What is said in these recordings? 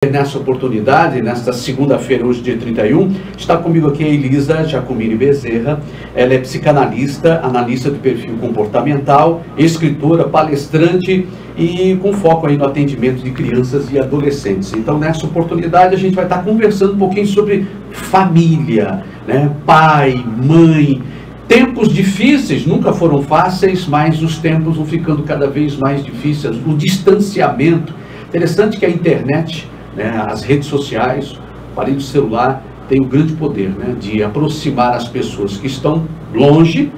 Nessa oportunidade, nesta segunda-feira, hoje dia 31, está comigo aqui a Elisa Giacomini Bezerra. Ela é psicanalista, analista do perfil comportamental, escritora, palestrante e com foco aí no atendimento de crianças e adolescentes. Então, nessa oportunidade, a gente vai estar conversando um pouquinho sobre família, né? Pai, mãe. Tempos difíceis, nunca foram fáceis, mas os tempos vão ficando cada vez mais difíceis. O distanciamento. Interessante que a internet, as redes sociais, o aparelho celular tem um grande poder, de aproximar as pessoas que estão longe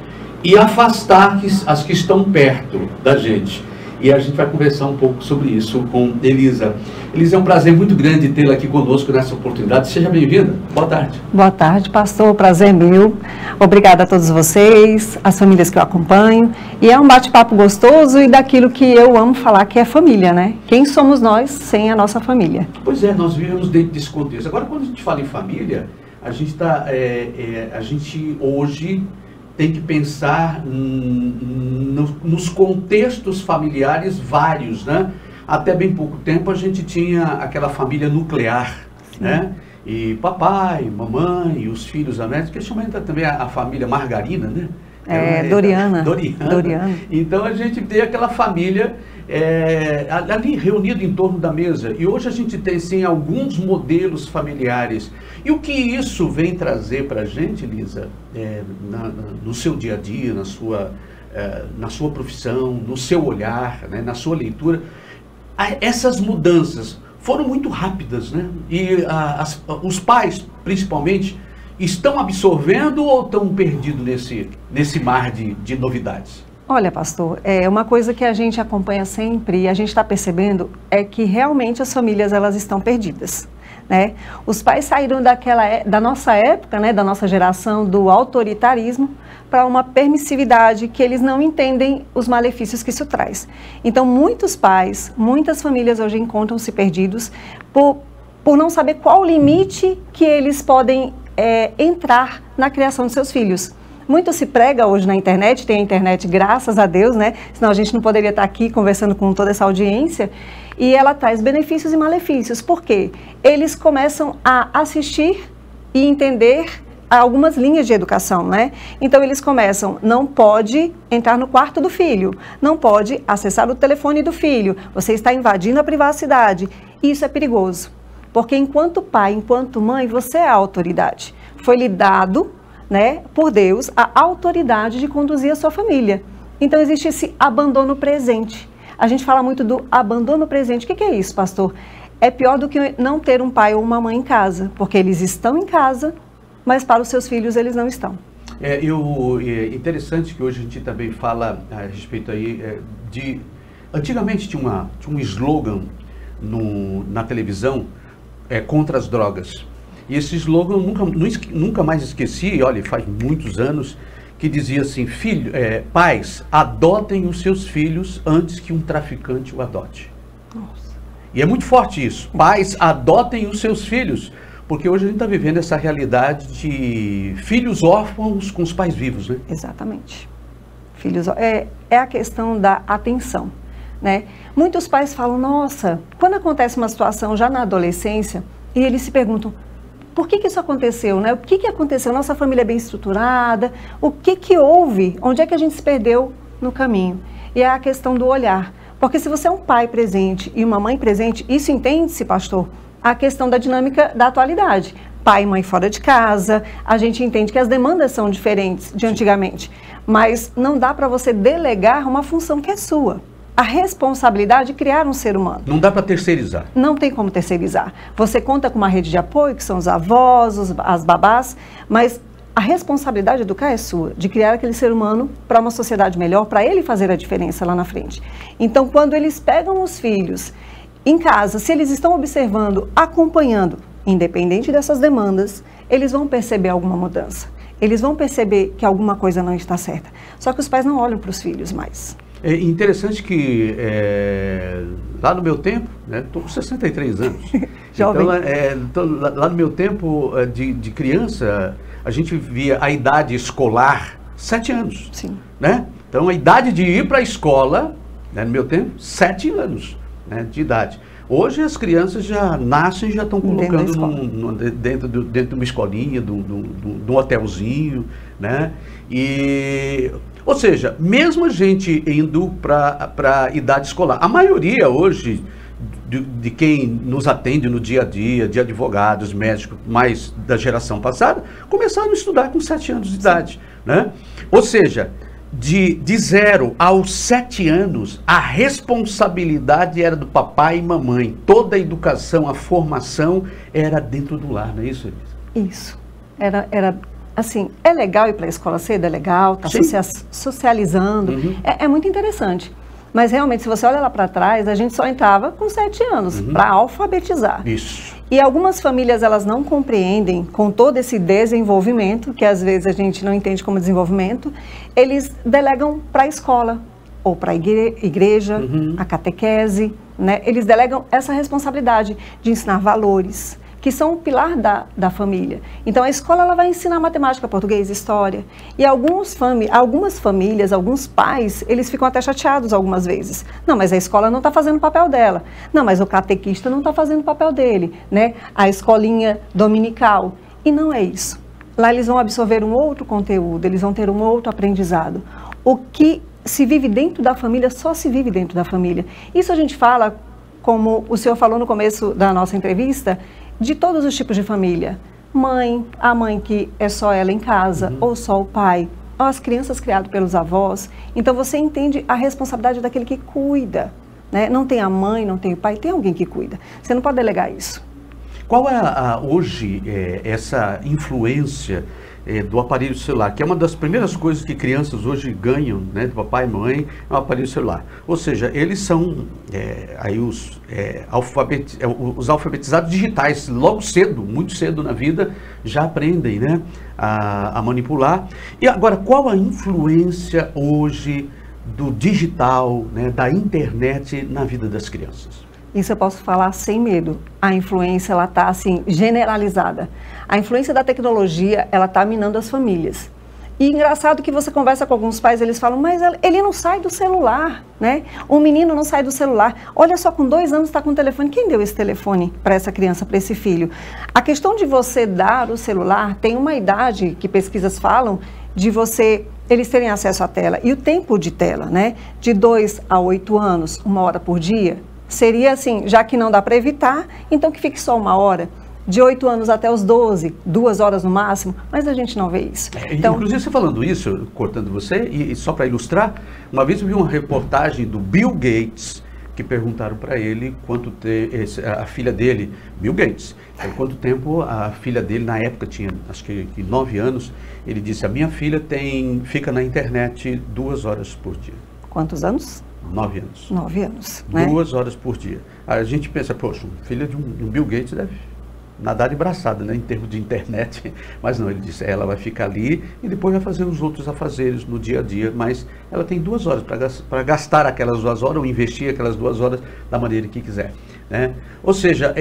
e afastar as que estão perto da gente. E a gente vai conversar um pouco sobre isso com Elisa. Elisa, é um prazer muito grande tê-la aqui conosco nessa oportunidade. Seja bem-vinda. Boa tarde. Boa tarde, pastor. O prazer é meu. Obrigada a todos vocês, as famílias que eu acompanho. E é um bate-papo gostoso e daquilo que eu amo falar, que é família, né? Quem somos nós sem a nossa família? Pois é, nós vivemos dentro desse contexto. Agora, quando a gente fala em família, a gente hoje tem que pensar nos contextos familiares vários, né? Até bem pouco tempo a gente tinha aquela família nuclear, né? E papai, mamãe, os filhos, que chamam também a família margarina, né? Doriana. Então a gente tem aquela família ali reunida em torno da mesa. E hoje a gente tem sim alguns modelos familiares. E o que isso vem trazer para a gente, Elisa, no seu dia a dia, na sua profissão, no seu olhar, na sua leitura, essas mudanças foram muito rápidas, né? E os pais, principalmente, estão absorvendo ou estão perdidos nesse mar de novidades? Olha, pastor, uma coisa que a gente acompanha sempre e a gente está percebendo é que realmente as famílias elas estão perdidas, né? Os pais saíram da nossa época, né, da nossa geração, do autoritarismo para uma permissividade que eles não entendem os malefícios que isso traz. Então, muitos pais, muitas famílias hoje encontram-se perdidos por não saber qual o limite que eles podem entrar na criação de seus filhos. Muito se prega hoje na internet, tem a internet, graças a Deus, né? Senão a gente não poderia estar aqui conversando com toda essa audiência. E ela traz benefícios e malefícios. Por quê? Eles começam a assistir e entender algumas linhas de educação, né? Então eles começam, não pode entrar no quarto do filho, não pode acessar o telefone do filho, você está invadindo a privacidade. Isso é perigoso, porque enquanto pai, enquanto mãe, você é a autoridade. Foi lhe dado, né, por Deus, a autoridade de conduzir a sua família. Então existe esse abandono presente. A gente fala muito do abandono presente. O que é isso, pastor? É pior do que não ter um pai ou uma mãe em casa, porque eles estão em casa, mas para os seus filhos eles não estão. É interessante que hoje a gente também fala a respeito aí antigamente tinha um slogan na televisão contra as drogas. E esse slogan nunca mais esqueci, olha, faz muitos anos, que dizia assim: pais, adotem os seus filhos antes que um traficante o adote. Nossa. E é muito forte isso. Pais, adotem os seus filhos. Porque hoje a gente está vivendo essa realidade de filhos órfãos com os pais vivos, né? Exatamente. Filhos, é a questão da atenção, né? Muitos pais falam, nossa, quando acontece uma situação já na adolescência, e eles se perguntam, por que isso aconteceu, né? O que aconteceu? Nossa família é bem estruturada, o que houve? Onde é que a gente se perdeu no caminho? E é a questão do olhar. Porque se você é um pai presente e uma mãe presente, isso entende-se, pastor? A questão da dinâmica da atualidade. Pai e mãe fora de casa, a gente entende que as demandas são diferentes de antigamente, mas não dá para você delegar uma função que é sua. A responsabilidade de criar um ser humano. Não dá para terceirizar. Não tem como terceirizar. Você conta com uma rede de apoio, que são os avós, as babás, mas a responsabilidade de educar é sua, de criar aquele ser humano para uma sociedade melhor, para ele fazer a diferença lá na frente. Então, quando eles pegam os filhos em casa, se eles estão observando, acompanhando, independente dessas demandas, eles vão perceber alguma mudança. Eles vão perceber que alguma coisa não está certa. Só que os pais não olham para os filhos mais. É interessante que lá no meu tempo, estou com 63 anos, Jovem. Então lá no meu tempo de criança, a gente via a idade escolar 7 anos. Sim. Né? Então a idade de ir para a escola, no meu tempo, 7 anos. De idade. Hoje as crianças já nascem e já estão colocando dentro de uma escolinha, de um hotelzinho, né? Ou seja, mesmo a gente indo para a idade escolar, a maioria hoje de quem nos atende no dia a dia, de advogados, médicos, mais da geração passada, começaram a estudar com 7 anos de idade, né? Ou seja, de 0 aos 7 anos, a responsabilidade era do papai e mamãe. Toda a educação, a formação era dentro do lar, não é isso, Elisa? Isso. Era assim, é legal ir para a escola cedo, é legal, tá socializando, é muito interessante. Mas realmente, se você olha lá para trás, a gente só entrava com 7 anos para alfabetizar. Isso. E algumas famílias, elas não compreendem com todo esse desenvolvimento, que às vezes a gente não entende como desenvolvimento, eles delegam para a escola, ou para a igreja, a catequese, né? Eles delegam essa responsabilidade de ensinar valores, que são o pilar da família. Então, a escola ela vai ensinar matemática, português, história. E algumas famílias, alguns pais, eles ficam até chateados algumas vezes. Não, mas a escola não está fazendo o papel dela. Não, mas o catequista não está fazendo o papel dele, né? A escolinha dominical. E não é isso. Lá eles vão absorver um outro conteúdo, eles vão ter um outro aprendizado. O que se vive dentro da família, só se vive dentro da família. Isso a gente fala, como o senhor falou no começo da nossa entrevista, de todos os tipos de família. A mãe que é só ela em casa, ou só o pai, ou as crianças criadas pelos avós. Então você entende a responsabilidade daquele que cuida, né? Não tem a mãe, não tem o pai, tem alguém que cuida. Você não pode delegar isso. Qual é hoje essa influência do aparelho celular, que é uma das primeiras coisas que crianças hoje ganham, né, do papai e mãe, é o aparelho celular. Ou seja, eles são aí os alfabetizados digitais, logo cedo, muito cedo na vida, já aprendem, né, a manipular. E agora, qual a influência hoje do digital, né, da internet na vida das crianças? Isso eu posso falar sem medo. A influência, ela está assim, generalizada. A influência da tecnologia, ela está minando as famílias. E engraçado que você conversa com alguns pais, eles falam, mas ele não sai do celular, né? O menino não sai do celular. Olha só, com 2 anos está com o telefone. Quem deu esse telefone para essa criança, para esse filho? A questão de você dar o celular, tem uma idade que pesquisas falam, de eles terem acesso à tela. E o tempo de tela, né? De 2 a 8 anos, 1 hora por dia, seria assim, já que não dá para evitar, então que fique só 1 hora. De 8 anos até os 12, 2 horas no máximo, mas a gente não vê isso. Então, inclusive, você falando isso, cortando você, e só para ilustrar, uma vez eu vi uma reportagem do Bill Gates, que perguntaram para ele a filha dele, Bill Gates, quanto tempo a filha dele, na época tinha, acho que 9 anos, ele disse, a minha filha fica na internet 2 horas por dia. Quantos anos? 9 anos. 9 anos, né? 2 horas por dia. A gente pensa, poxa, filha de um Bill Gates deve nadar de braçada, né, em termos de internet. Mas não, ele disse, ela vai ficar ali e depois vai fazer os outros afazeres no dia a dia. Mas ela tem 2 horas para gastar aquelas 2 horas ou investir aquelas 2 horas da maneira que quiser, né? Ou seja,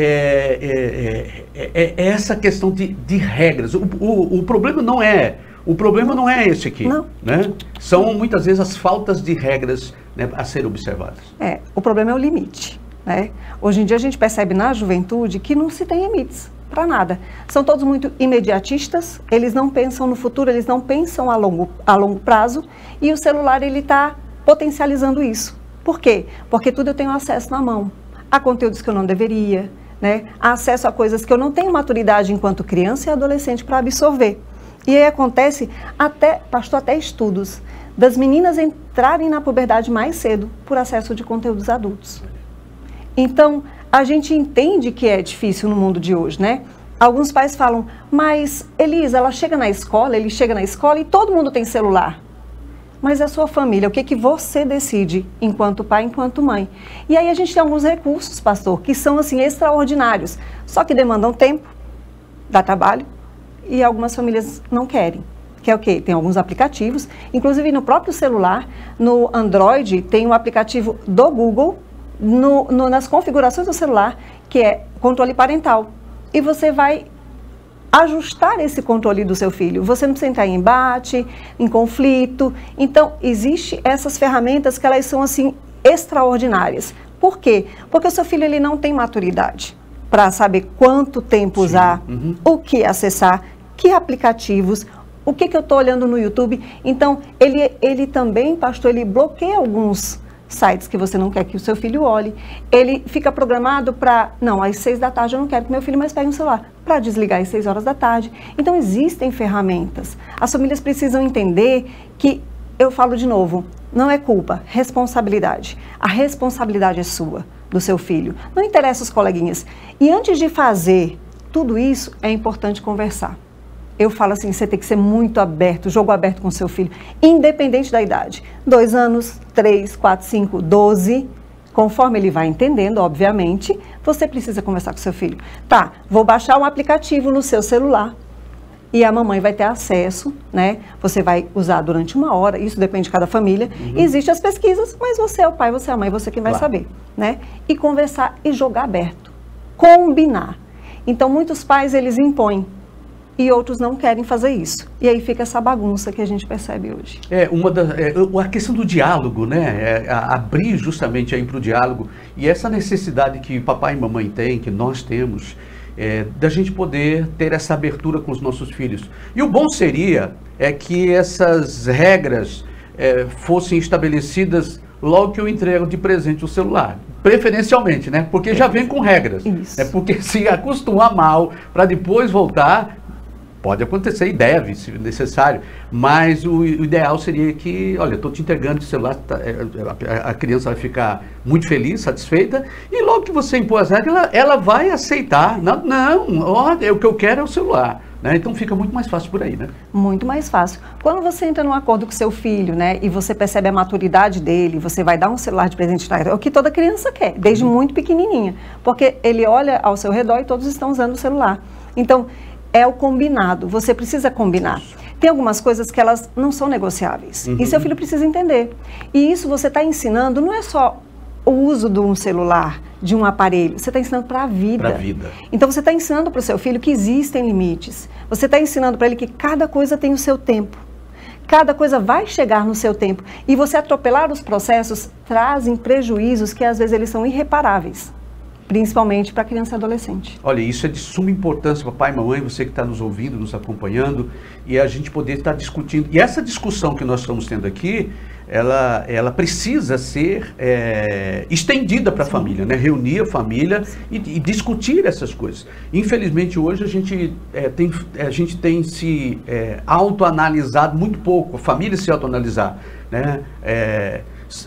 essa questão de regras. O problema não é... O problema não é esse aqui, né? São muitas vezes as faltas de regras, né, a serem observadas. O problema é o limite, né? Hoje em dia a gente percebe na juventude que não se tem limites para nada. São todos muito imediatistas, eles não pensam no futuro, eles não pensam a longo prazo, e o celular ele está potencializando isso. Por quê? Porque tudo eu tenho acesso na mão, a conteúdos que eu não deveria, né? A acesso a coisas que eu não tenho maturidade enquanto criança e adolescente para absorver. E aí acontece até estudos das meninas entrarem na puberdade mais cedo por acesso de conteúdos adultos. Então, a gente entende que é difícil no mundo de hoje, né? Alguns pais falam, mas Elisa, ele chega na escola e todo mundo tem celular. Mas é a sua família, o que você decide enquanto pai, enquanto mãe. E aí a gente tem alguns recursos, pastor, que são assim extraordinários, só que demandam tempo, dá trabalho, e algumas famílias não querem. Que é o quê? Tem alguns aplicativos, inclusive no próprio celular, no Android, tem um aplicativo do Google, nas configurações do celular, que é controle parental. E você vai ajustar esse controle do seu filho. Você não precisa entrar em embate, em conflito. Então, existem essas ferramentas que elas são assim extraordinárias Por quê? Porque o seu filho ele não tem maturidade para saber quanto tempo usar, o que acessar, que aplicativos, o que eu estou olhando no YouTube. Então, ele também, pastor, ele bloqueia alguns sites que você não quer que o seu filho olhe. Ele fica programado para, não, às 6 da tarde eu não quero que meu filho mais pegue um celular, para desligar às 6 horas da tarde. Então, existem ferramentas. As famílias precisam entender que, eu falo de novo, não é culpa, responsabilidade. A responsabilidade é sua, do seu filho. Não interessa os coleguinhas. E antes de fazer tudo isso, é importante conversar. Eu falo assim, você tem que ser muito aberto, jogo aberto com seu filho, independente da idade. 2 anos, 3, 4, 5, 12, conforme ele vai entendendo, obviamente, você precisa conversar com seu filho. Tá, vou baixar um aplicativo no seu celular e a mamãe vai ter acesso, né? Você vai usar durante 1 hora, isso depende de cada família. Existem as pesquisas, mas você é o pai, você é a mãe, você quem vai saber, né? E conversar e jogar aberto, combinar. Então, muitos pais, eles impõem. E outros não querem fazer isso. E aí fica essa bagunça que a gente percebe hoje. A questão do diálogo, né? Abrir justamente aí para o diálogo. E essa necessidade que papai e mamãe têm, que nós temos, da gente poder ter essa abertura com os nossos filhos. E o bom seria que essas regras fossem estabelecidas logo que eu entrego de presente o celular. Preferencialmente, né? Porque já vem com regras. Isso. Porque se acostumar mal para depois voltar... Pode acontecer e deve, se necessário, mas o ideal seria que, olha, estou te entregando o celular, a criança vai ficar muito feliz, satisfeita, e logo que você impor as regras, ela vai aceitar. O que eu quero é o celular. Né? Então fica muito mais fácil por aí, né? Muito mais fácil. Quando você entra num acordo com seu filho, né, e você percebe a maturidade dele, você vai dar um celular de presente para ele, é o que toda criança quer, desde muito pequenininha, porque ele olha ao seu redor e todos estão usando o celular. Então, é o combinado, você precisa combinar. Tem algumas coisas que elas não são negociáveis, e seu filho precisa entender. E isso você está ensinando, não é só o uso de um celular, de um aparelho, você está ensinando para a vida. Para a vida. Então você está ensinando para o seu filho que existem limites, você está ensinando para ele que cada coisa tem o seu tempo. Cada coisa vai chegar no seu tempo. E você atropelar os processos trazem prejuízos que às vezes eles são irreparáveis. Principalmente para criança e adolescente. Olha, isso é de suma importância, papai e mamãe, você que está nos ouvindo, nos acompanhando, e a gente poder estar discutindo. E essa discussão que nós estamos tendo aqui, ela precisa ser estendida para a família, né? Reunir a família e discutir essas coisas. Infelizmente, hoje a gente tem se autoanalisado muito pouco, a família se autoanalisar, né?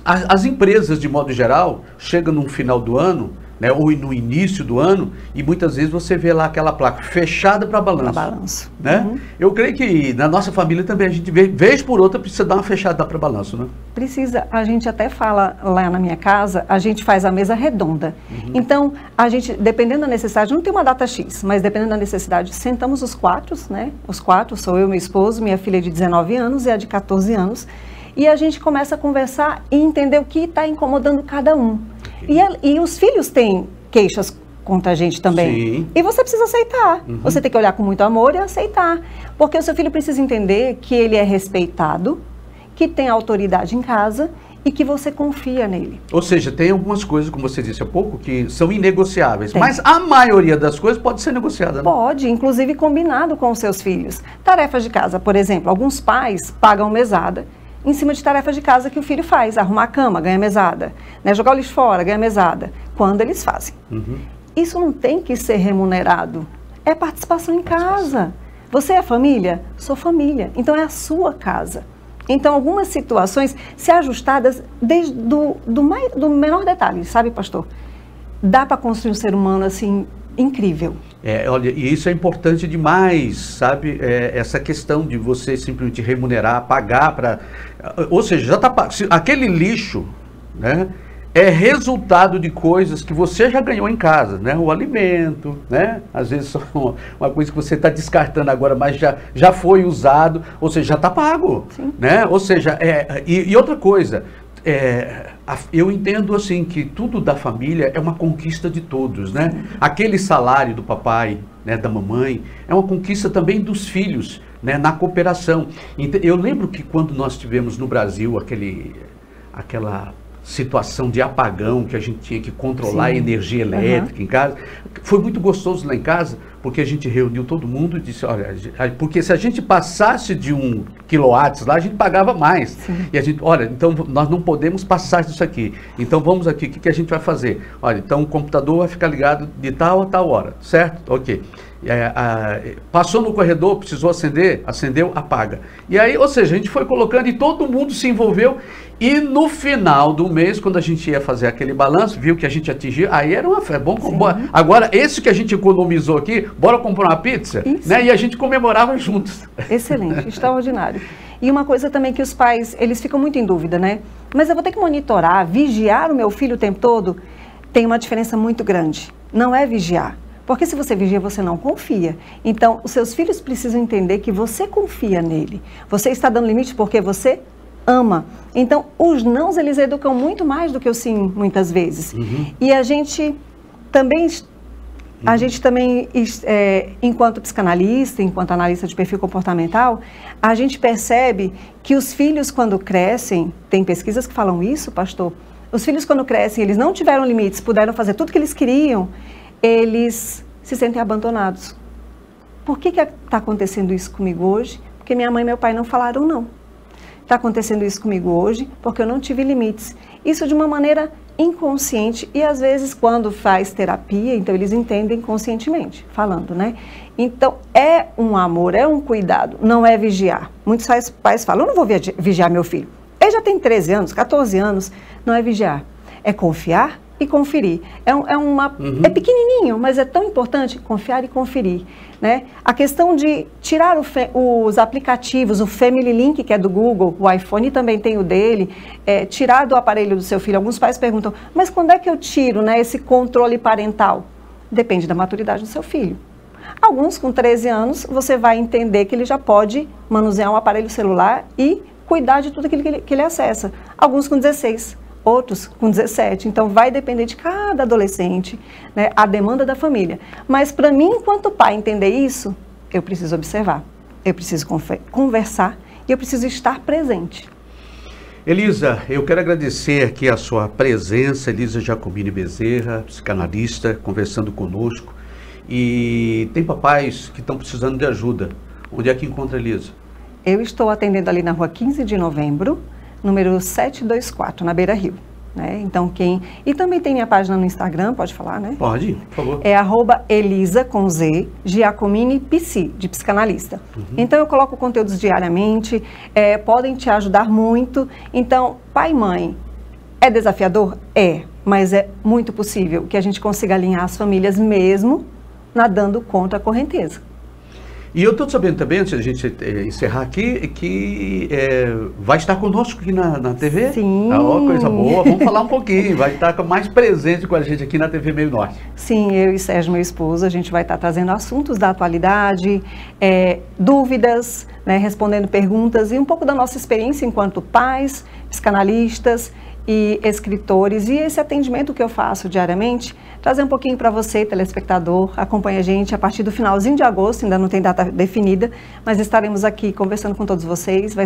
As empresas, de modo geral, chegam no final do ano, né, ou no início do ano, e muitas vezes você vê lá aquela placa fechada para balanço. Né? Eu creio que na nossa família também a gente, vez por outra, precisa dar uma fechada para balanço, né? Precisa. A gente até fala lá na minha casa, a gente faz a mesa redonda. Então, a gente, dependendo da necessidade, não tem uma data X, mas dependendo da necessidade, sentamos os 4, né? Os 4, sou eu, meu esposo, minha filha de 19 anos e a de 14 anos, e a gente começa a conversar e entender o que está incomodando cada um. E os filhos têm queixas contra a gente também. Sim. E você precisa aceitar. Você tem que olhar com muito amor e aceitar. Porque o seu filho precisa entender que ele é respeitado, que tem autoridade em casa e que você confia nele. Ou seja, tem algumas coisas, como você disse há pouco, que são inegociáveis. Tem. Mas a maioria das coisas pode ser negociada, né? Pode, inclusive combinado com os seus filhos. Tarefas de casa, por exemplo, alguns pais pagam mesada em cima de tarefas de casa que o filho faz. Arrumar a cama, ganha mesada. Né? Jogar o lixo fora, ganha mesada. Quando eles fazem. Isso não tem que ser remunerado. É participação em casa. Você é família? Sou família. Então é a sua casa. Então algumas situações, se ajustadas desde do menor detalhe, sabe, pastor? Dá para construir um ser humano assim incrível. Olha, e isso é importante demais, sabe? Essa questão de você simplesmente remunerar, pagar para... Ou seja, já está pago. Aquele lixo, né, é resultado de coisas que você já ganhou em casa, né? O alimento, né? Às vezes uma coisa que você está descartando agora, mas já foi usado, ou seja, já está pago. Sim. Né? Ou seja, e outra coisa... eu entendo assim que tudo da família é uma conquista de todos, né? Aquele salário do papai, né, da mamãe, é uma conquista também dos filhos, né, na cooperação. Eu lembro que quando nós tivemos no Brasil aquela situação de apagão, que a gente tinha que controlar a energia elétrica em casa. Foi muito gostoso lá em casa, porque a gente reuniu todo mundo e disse, olha, porque se a gente passasse de 1 kW lá, a gente pagava mais. Sim. E a gente, olha, então nós não podemos passar disso aqui. Então vamos aqui, o que a gente vai fazer? Olha, então o computador vai ficar ligado de tal a tal hora, certo? Ok. Passou no corredor, precisou acender, acendeu, apaga. E aí, ou seja, a gente foi colocando e todo mundo se envolveu. E no final do mês, quando a gente ia fazer aquele balanço, viu que a gente atingiu, aí era uma festa. Bom, agora, esse que a gente economizou aqui, bora comprar uma pizza, né? E a gente comemorava juntos. Excelente, extraordinário. E uma coisa também que os pais, eles ficam muito em dúvida, né? Mas eu vou ter que monitorar, vigiar o meu filho o tempo todo? Tem uma diferença muito grande. Não é vigiar. Porque se você vigia, você não confia. Então, os seus filhos precisam entender que você confia nele. Você está dando limite porque você ama. Então, os nãos, eles educam muito mais do que o sim, muitas vezes. E a gente também, enquanto psicanalista, enquanto analista de perfil comportamental, a gente percebe que os filhos, quando crescem, tem pesquisas que falam isso, pastor, os filhos, quando crescem, eles não tiveram limites, puderam fazer tudo o que eles queriam, eles se sentem abandonados. Por que está acontecendo isso comigo hoje? Porque minha mãe e meu pai não falaram não. Está acontecendo isso comigo hoje porque eu não tive limites. Isso de uma maneira inconsciente e às vezes quando faz terapia, então eles entendem conscientemente, falando, né? Então é um amor, é um cuidado, não é vigiar. Muitos pais falam, eu não vou vigiar meu filho. Ele já tem 13 anos, 14 anos, não é vigiar, é confiar e conferir. É pequenininho, mas é tão importante confiar e conferir, né? A questão de tirar os aplicativos, o Family Link, que é do Google, o iPhone também tem o dele, tirar do aparelho do seu filho. Alguns pais perguntam, mas quando é que eu tiro, né, esse controle parental? Depende da maturidade do seu filho. Alguns com 13 anos, você vai entender que ele já pode manusear um aparelho celular e cuidar de tudo aquilo que ele acessa. Alguns com 16. Outros com 17, então vai depender de cada adolescente, né, a demanda da família. Mas para mim, enquanto pai, entender isso, eu preciso observar, eu preciso conversar e eu preciso estar presente. Elisa, eu quero agradecer aqui a sua presença, Elisa Giacomini Bezerra, psicanalista, conversando conosco. E tem papais que estão precisando de ajuda. Onde é que encontra a Elisa? Eu estou atendendo ali na rua 15 de novembro, número 724, na Beira Rio. Né? Então, E também tem minha página no Instagram, pode falar, né? Pode, por favor. É @Elisa, com Z, Giacomini Psi, de psicanalista. Então, eu coloco conteúdos diariamente, podem te ajudar muito. Então, pai e mãe, é desafiador? É, mas é muito possível que a gente consiga alinhar as famílias mesmo nadando contra a correnteza. E eu estou sabendo também, antes de a gente encerrar aqui, que vai estar conosco aqui na TV. Sim. Coisa boa, vamos falar um pouquinho, vai estar mais presente com a gente aqui na TV Meio Norte. Sim, eu e Sérgio, meu esposo, a gente vai estar trazendo assuntos da atualidade, dúvidas, né, respondendo perguntas e um pouco da nossa experiência enquanto pais, psicanalistas e escritores, e esse atendimento que eu faço diariamente, trazer um pouquinho para você, telespectador, acompanha a gente a partir do finalzinho de agosto, ainda não tem data definida, mas estaremos aqui conversando com todos vocês, vai